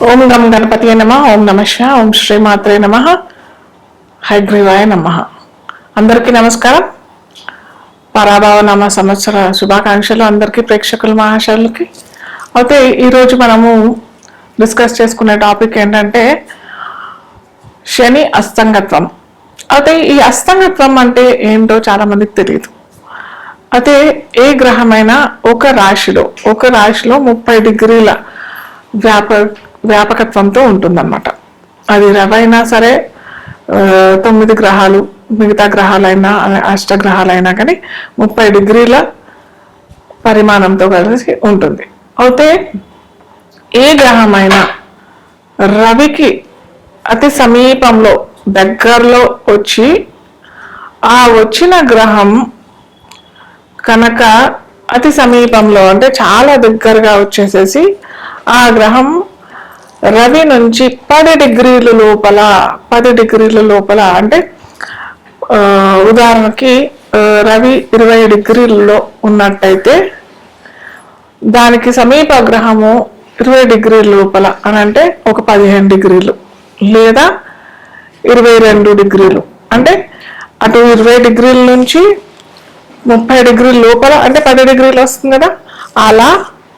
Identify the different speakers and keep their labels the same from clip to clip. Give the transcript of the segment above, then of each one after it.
Speaker 1: ఓం గం గణపతి నమ. ఓం నమ శివాయ. ఓం శ్రీమాత్రే నమ. హైగ్రీవాయ నమ. అందరికీ నమస్కారం. పరాభవ నామ సంవత్సర శుభాకాంక్షలు అందరికీ, ప్రేక్షకుల మహాశయులకి. అయితే ఈరోజు మనము డిస్కస్ చేసుకునే టాపిక్ ఏంటంటే శని అస్తంగత్వం. అయితే ఈ అస్తంగత్వం అంటే ఏంటో చాలా మందికి తెలియదు. అయితే ఏ గ్రహమైనా ఒక రాశిలో 30 డిగ్రీల వ్యాపకత్వంతో ఉంటుందన్నమాట. అది రవైనా సరే, 9 గ్రహాలు, మిగతా గ్రహాలైనా, అష్టగ్రహాలైనా కానీ 30 డిగ్రీల పరిమాణంతో కలిసి ఉంటుంది. అయితే ఏ గ్రహమైనా రవికి అతి సమీపంలో దగ్గరలో వచ్చి ఆ వచ్చిన గ్రహం కనుక అతి సమీపంలో అంటే చాలా దగ్గరగా వచ్చేసేసి ఆ గ్రహం రవి నుంచి 10 డిగ్రీల లోపల అంటే ఉదాహరణకి రవి 20 డిగ్రీలలో ఉన్నట్టయితే దానికి సమీప గ్రహము 20 డిగ్రీల లోపల అని అంటే ఒక 15 డిగ్రీలు లేదా 22 డిగ్రీలు, అంటే అటు 20 డిగ్రీల నుంచి 30 డిగ్రీల లోపల అంటే 10 డిగ్రీలు వస్తుంది కదా.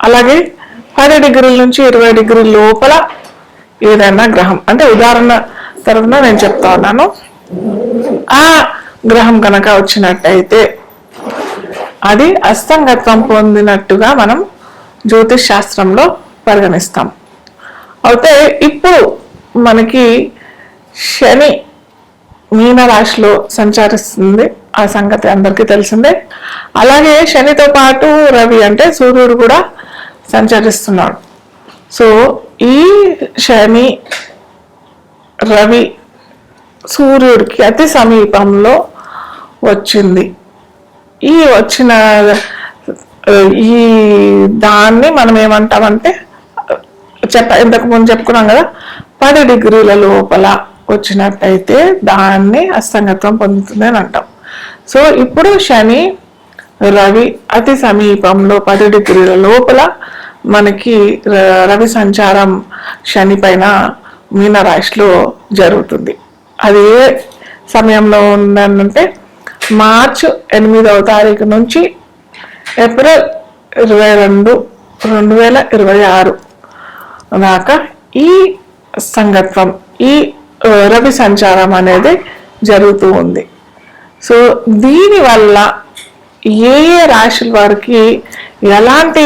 Speaker 1: అలాగే 10 డిగ్రీల నుంచి 20 డిగ్రీల లోపల ఏదైనా గ్రహం, అంటే ఉదాహరణ తరఫున నేను చెప్తా ఉన్నాను, ఆ గ్రహం కనుక వచ్చినట్టయితే అది అస్తంగత్వం పొందినట్టుగా మనం జ్యోతిష్ శాస్త్రంలో పరిగణిస్తాం. అయితే ఇప్పుడు మనకి శని మీనరాశిలో సంచరిస్తుంది, ఆ సంగతి అందరికీ తెలిసిందే. అలాగే శనితో పాటు రవి అంటే సూర్యుడు కూడా సంచరిస్తున్నాడు. సో ఈ శని రవి సూర్యుడికి అతి సమీపంలో వచ్చింది. ఈ వచ్చిన ఈ దాన్ని మనం ఏమంటామంటే ఇంతకు ముందు చెప్పుకున్నాం కదా, 10 డిగ్రీల లోపల వచ్చినట్టయితే దాన్ని అస్తంగత్వం పొందుతుంది అని అంటాం. సో ఇప్పుడు శని రవి అతి సమీపంలో 10 డిగ్రీల లోపల మనకి రవి సంచారం శని పైన మీనరాశిలో జరుగుతుంది. అది ఏ సమయంలో ఉందంటే మార్చి 8వ తారీఖు నుంచి ఏప్రిల్ 22, 2026 దాకా ఈ సంగత్వం, ఈ రవి సంచారం అనేది జరుగుతూ ఉంది. సో దీనివల్ల ఏ రాశుల వారికి ఎలాంటి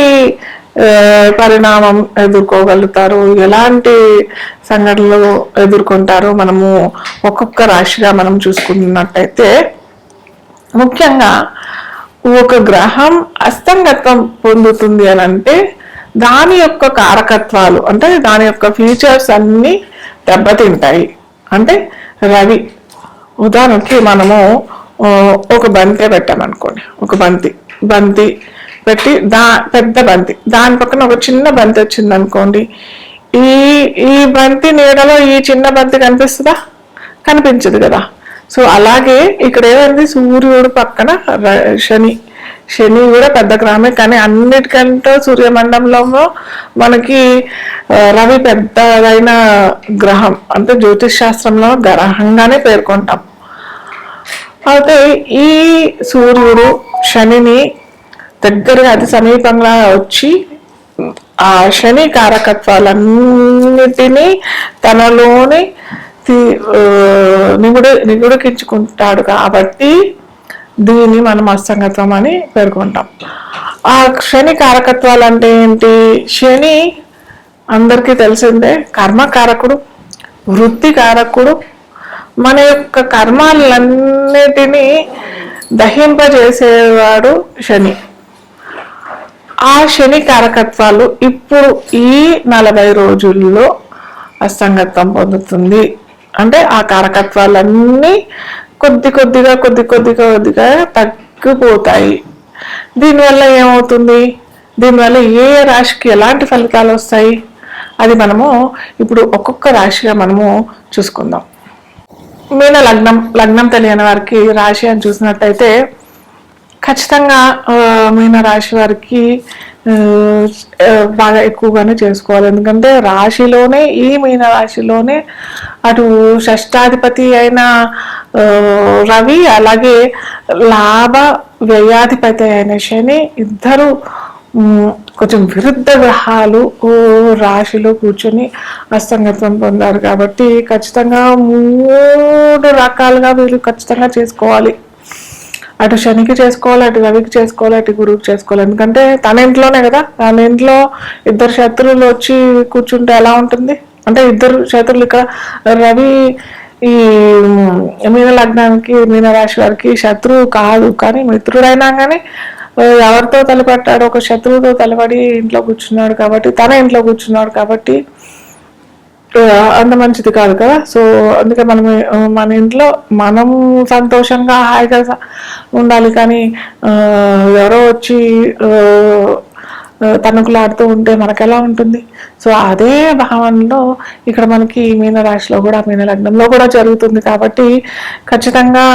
Speaker 1: పరిణామం ఎదుర్కోగలుగుతారు, ఎలాంటి సంఘటనలు ఎదుర్కొంటారో మనము ఒక్కొక్క రాశిగా మనం చూసుకున్నట్టయితే, ముఖ్యంగా ఒక గ్రహం అస్తంగత్వం పొందుతుంది అని అంటే దాని యొక్క కారకత్వాలు, అంటే దాని యొక్క ఫీచర్స్ అన్నీ దెబ్బతింటాయి. అంటే రవి ఉదాహరణకి మనము ఒక బంతి పెట్టామనుకోండి, ఒక బంతి పెట్టి పెద్ద బంతి దాని పక్కన ఒక చిన్న బంతి వచ్చింది అనుకోండి, ఈ బంతి నీడలో ఈ చిన్న బంతి కనిపిస్తుందా? కనిపించదు కదా. సో అలాగే ఇక్కడ ఏమైంది, సూర్యుడు పక్కన శని కూడా పెద్ద గ్రహమే, కానీ అన్నిటికంటే సూర్యమండలంలో మనకి రవి పెద్దదైన గ్రహం, అంటే జ్యోతిష్ శాస్త్రంలో గ్రహంగానే పేర్కొంటాం. అయితే ఈ సూర్యుడు శనిని దగ్గరగా అతి సమీపంగా వచ్చి ఆ శని కారకత్వాలన్నిటినీ తనలోని నిగుడికించుకుంటాడు కాబట్టి దీన్ని మనం అస్తంగత్వం అని పేర్కొంటాం. ఆ శని కారకత్వాలు అంటే ఏంటి? శని అందరికీ తెలిసిందే కర్మకారకుడు, వృత్తి కారకుడు, మన యొక్క కర్మాలన్నిటినీ దహింపజేసేవాడు శని. ఆ శని కారకత్వాలు ఇప్పుడు ఈ 40 రోజుల్లో అస్తంగత్వం పొందుతుంది. అంటే ఆ కారకత్వాలన్నీ కొద్ది కొద్దిగా తగ్గిపోతాయి. దీనివల్ల ఏమవుతుంది, దీనివల్ల ఏ రాశికి ఎలాంటి ఫలితాలు వస్తాయి అది మనము ఇప్పుడు ఒక్కొక్క రాశిగా మనము చూసుకుందాం. మీన లగ్నం తెలియని వారికి రాశి అని చూసినట్టయితే ఖచ్చితంగా మీనరాశి వారికి బాగా ఎక్కువగానే చేసుకోవాలి. ఎందుకంటే రాశిలోనే ఈ మీనరాశిలోనే అటు షష్టాధిపతి అయిన రవి, అలాగే లాభ వ్యయాధిపతి అయిన శని ఇద్దరు కొంచెం విరుద్ధ గ్రహాలు రాశిలో కూర్చొని అస్తంగత్వం పొందారు. కాబట్టి ఖచ్చితంగా 3 రకాలుగా వీళ్ళు ఖచ్చితంగా చేసుకోవాలి. అటు శనికి చేసుకోవాలి, అటు రవికి చేసుకోవాలి, అటు గురువుకి చేసుకోవాలి. ఎందుకంటే తన ఇంట్లోనే కదా, తన ఇంట్లో ఇద్దరు శత్రువులు వచ్చి కూర్చుంటే ఎలా ఉంటుంది? అంటే ఇద్దరు శత్రువులు ఇక్కడ రవి ఈ మీన లగ్నానికి, మీనరాశి వారికి శత్రువు కాదు, కానీ మిత్రుడైనా కానీ ఎవరితో తలపట్టాడు, ఒక శత్రువుతో తలపడి ఇంట్లో కూర్చున్నాడు కాబట్టి, తన ఇంట్లో కూర్చున్నాడు కాబట్టి అంత మంచిది కాదు కదా. సో అందుకే మన ఇంట్లో మనం సంతోషంగా హాయిగా ఉండాలి, కానీ ఎవరో వచ్చి తణుకులాడుతూ ఉంటే మనకు ఎలా ఉంటుంది? సో అదే భావనలో ఇక్కడ మనకి మీనరాశిలో కూడా, మీన లగ్నంలో కూడా జరుగుతుంది. కాబట్టి ఖచ్చితంగా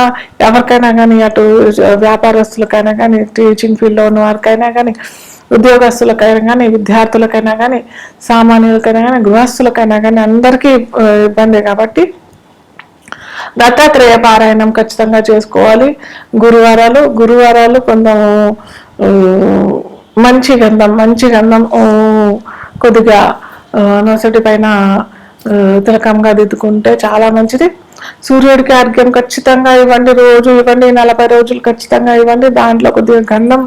Speaker 1: ఎవరికైనా కానీ, అటు వ్యాపారస్తులకైనా కానీ, టీచింగ్ ఫీల్డ్లో ఉన్న వారికైనా కానీ, ఉద్యోగస్తులకైనా కానీ, విద్యార్థులకైనా కానీ, సామాన్యులకైనా కానీ, గృహస్థులకైనా కానీ అందరికీ ఇబ్బందే. కాబట్టి దత్తాత్రేయ పారాయణం ఖచ్చితంగా చేసుకోవాలి. గురువారాలు కొంచెం మంచి గంధం కొద్దిగా నొసటి పైన తిలకంగా దిద్దుకుంటే చాలా మంచిది. సూర్యుడికి అర్ఘ్యం ఖచ్చితంగా ఇవ్వండి, రోజు ఇవ్వండి, 40 రోజులు ఖచ్చితంగా ఇవ్వండి. దాంట్లో కొద్దిగా గంధం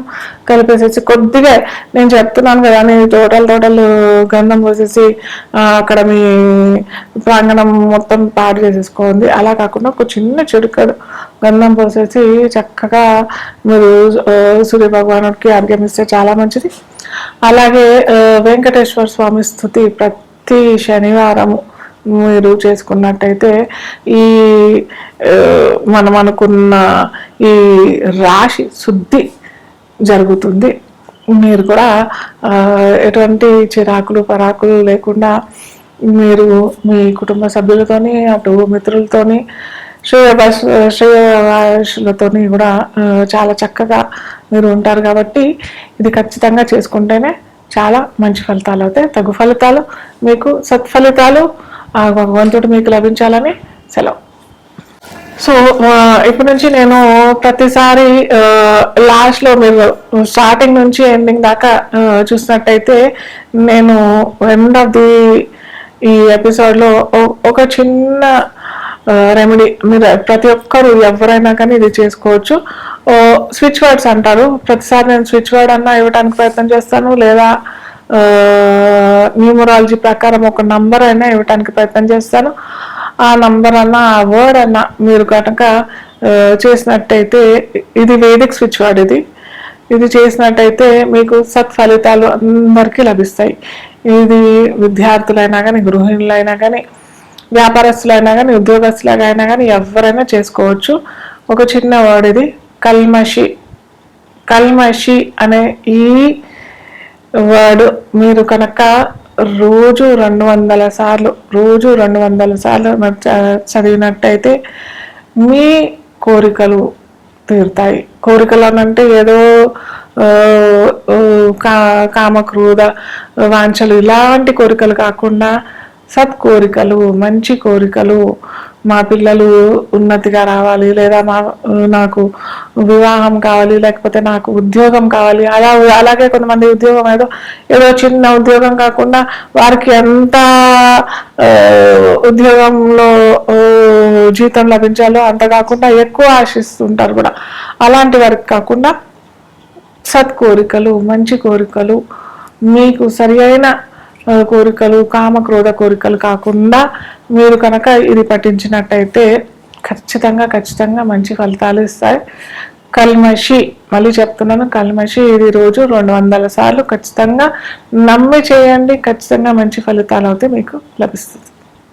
Speaker 1: కలిపేసేసి, కొద్దిగా నేను చెప్తున్నాను కదా, నేను టోటల్ గంధం పోసేసి అక్కడ మీ ప్రాంగణం మొత్తం పాడు చేసేసుకోండి. అలా కాకుండా ఒక చిన్న చిడుకడు గంధం పోసేసి చక్కగా మీరు సూర్య భగవానుడికి అర్ఘ్యం ఇస్తే చాలా మంచిది. అలాగే వెంకటేశ్వర స్వామి స్తుతి ప్రతి శనివారము మీరు చేసుకున్నట్టయితే ఈ మనం అనుకున్న ఈ రాశి శుద్ధి జరుగుతుంది. మీరు కూడా ఎటువంటి చిరాకులు పరాకులు లేకుండా మీరు మీ కుటుంబ సభ్యులతోని, అటు మిత్రులతోని, శ్రేయవాసులతోని కూడా చాలా చక్కగా మీరు ఉంటారు. కాబట్టి ఇది ఖచ్చితంగా చేసుకుంటేనే చాలా మంచి ఫలితాలు అవుతాయి. తగు ఫలితాలు మీకు, సత్ఫలితాలు ఆ భగవంతుడు మీకు లభించాలని సెలవు. సో ఇప్పటి నుంచి నేను ప్రతిసారి లాస్ట్లో మీరు స్టార్టింగ్ నుంచి ఎండింగ్ దాకా చూసినట్టయితే, నేను ఎండ్ ఆఫ్ ది ఈ ఎపిసోడ్లో ఒక చిన్న రెమెడీ, మీరు ప్రతి ఒక్కరు ఎవరైనా కానీ ఇది చేసుకోవచ్చు. స్విచ్ వర్డ్స్ అంటారు. ప్రతిసారి నేను స్విచ్ వర్డ్ అన్నా ఇవ్వడానికి ప్రయత్నం చేస్తాను, లేదా న్యూమరాలజీ ప్రకారం ఒక నంబర్ అయినా ఇవ్వడానికి ప్రయత్నం చేస్తాను. ఆ నంబర్ అన్నా, ఆ వర్డ్ అన్నా మీరు కనుక చేసినట్టయితే, ఇది వేదిక్ స్విచ్ వర్డ్. ఇది చేసినట్టయితే మీకు సత్ఫలితాలు అందరికీ లభిస్తాయి. ఇది విద్యార్థులైనా కానీ, గృహిణులైనా కానీ, వ్యాపారస్తులైనా కానీ, ఉద్యోగస్తులైనా కానీ ఎవరైనా చేసుకోవచ్చు. ఒక చిన్న వర్డ్ ఇది, కల్మషి అనే ఈ వర్డ్ మీరు కనుక రోజు 200 సార్లు చదివినట్టయితే మీ కోరికలు తీరుతాయి. కోరికలు అనంటే ఏదో కామక్రోధ వాంఛలు ఇలాంటి కోరికలు కాకుండా సత్కోరికలు, మంచి కోరికలు, మా పిల్లలు ఉన్నతిగా రావాలి, లేదా నాకు వివాహం కావాలి, లేకపోతే నాకు ఉద్యోగం కావాలి. అలాగే కొంతమంది ఉద్యోగం ఏదో చిన్న ఉద్యోగం కాకుండా వారికి ఎంత ఉద్యోగంలో జీతం లభించాలో అంత కాకుండా ఎక్కువ ఆశిస్తుంటారు కూడా. అలాంటి వారికి కాకుండా సత్కోరికలు, మంచి కోరికలు, మీకు సరి అయిన కోరికలు, కామక్రోధ కోరికలు కాకుండా మీరు కనుక ఇది పఠించినట్టయితే ఖచ్చితంగా మంచి ఫలితాలు ఇస్తాయి. కల్మషి, మళ్ళీ చెప్తున్నాను, కల్మషి ఇది రోజు 200 సార్లు ఖచ్చితంగా నమ్మి చేయండి. ఖచ్చితంగా మంచి ఫలితాలు అయితే మీకు లభిస్తుంది.